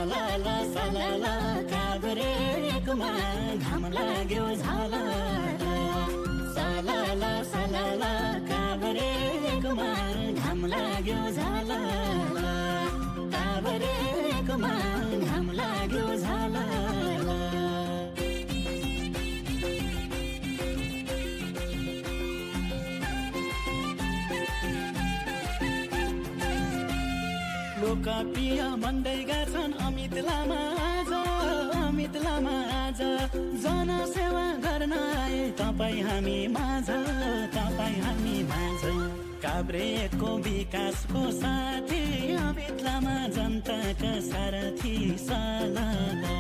सालाला सालाला काभ्रेकोमा घाम लाग्यो झाला सालाला सालाला काभ्रेकोमा घाम लाग्यो झाला काभ्रेकोमा घाम लाग्यो झाला लोकप्रिय भन्दै गर्छन् अमित लामा आज जनसेवा गर्न आए तपाईँ हामी माझ काभ्रेको विकासको साथी अमित लामा जनताका सारथी सालाला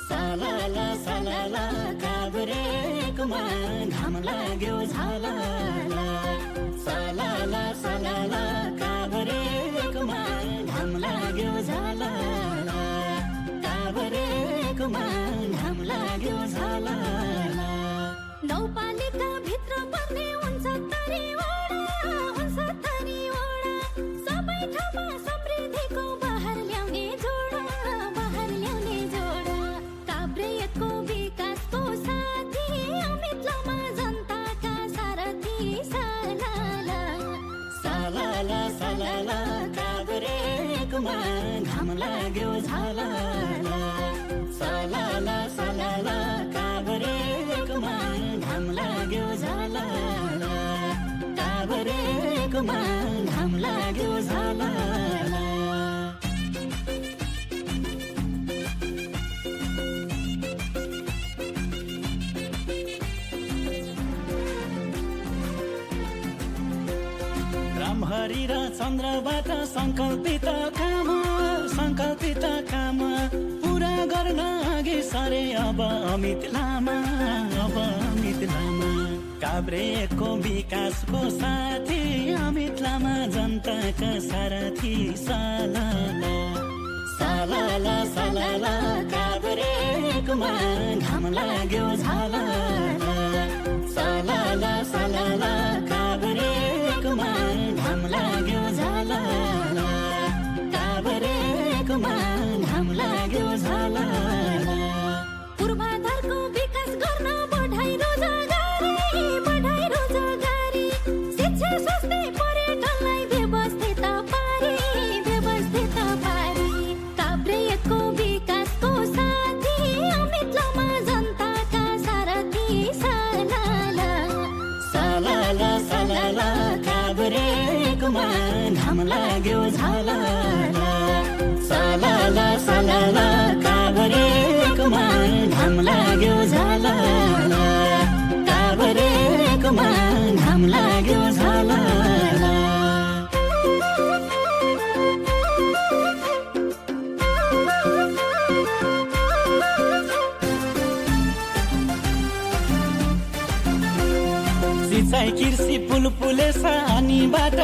सालाला सालाला काभ्रेकोमा घाम लाग्यो झाला सालाला सालाला काभ्रेकोमा घाम लाग्यो झाला काभ्रेकोमा घाम लाग्यो झाला नौपालिका भित्र पर्ने हुन्छ तरीवडा सबै ठाउँमा समृद्धिको बहार ल्याउने जोडा काभ्रेको विकासको साथी अमित लामा जनताका सारथी सालाला सालाला सालाला काभ्रेकोमा घाम लाग्यो झाला सालाला सालाला काभ्रेकोमा घाम लाग्यो झाला काभ्रेकोमा घाम लाग्यो झाला रामहरि र चन्द्रबाट संकल्पित काम पुरा गर्न अघि सरे अब अमित लामा काभ्रेको विकासको साथी अमित लामा जनताका सारथी सालाला सालाला सालाला काभ्रेकोमा घाम लाग्यो झाला सालाला सालाला काभ्रेकोमा घाम लाग्यो झाला काभ्रेकोमा घाम लाग्यो झाला पूर्वाधारको विकास गर्न बढाइ रोजगारी शिक्षा स्वास्थ्य पर्यटनलाई व्यवस्थित पारी काभ्रेको विकासको साथी अमित लामा जनताका सारथी सालाला सालाला सालाला काभ्रेकोमा घाम लाग्यो झाला सालाला सालाला काभ्रेकोमा घाम लाग्यो झाला काभ्रेकोमा घाम लाग्यो झाला सिँचाइ कृषि पुलपुलेसा अनिबाट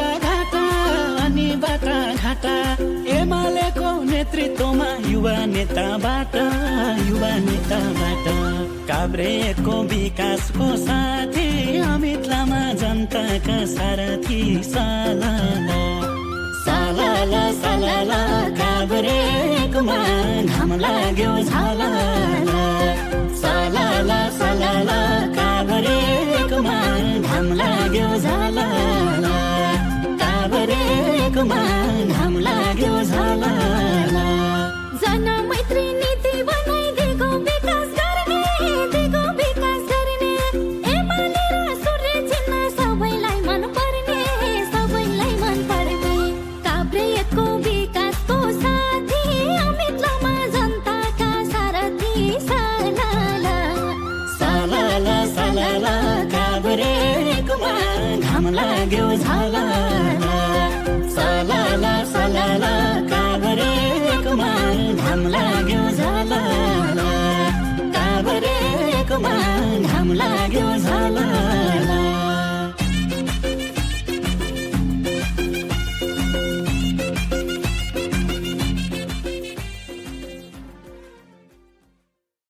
घाटा एमालेको नेतृत्वमा युवा नेताबाट काभ्रेको विकासको साथी अमित लामा जनताका सारथी सालाला सालाला सालाला काभ्रेकोमा घाम लाग्यो झाला सालाला सालाला काभ्रेकोमा घाम लाग्यो झाला काभ्रेकोमा घाम लाग्यो झाला जनमैत्री नीति बनाइदिएको विकास गर्ने एमाले र सूर्य चिन्ह सबैलाई मन पर्ने काभ्रेको विकासको साथी अमित लामा जनताका सारथी सालाला सालाला सालाला काभ्रेकोमा घाम लाग्यो झाला सालाला सालाला काभ्रेकोमा घाम लाग्यो झाला काभ्रेकोमा घाम लाग्यो झाला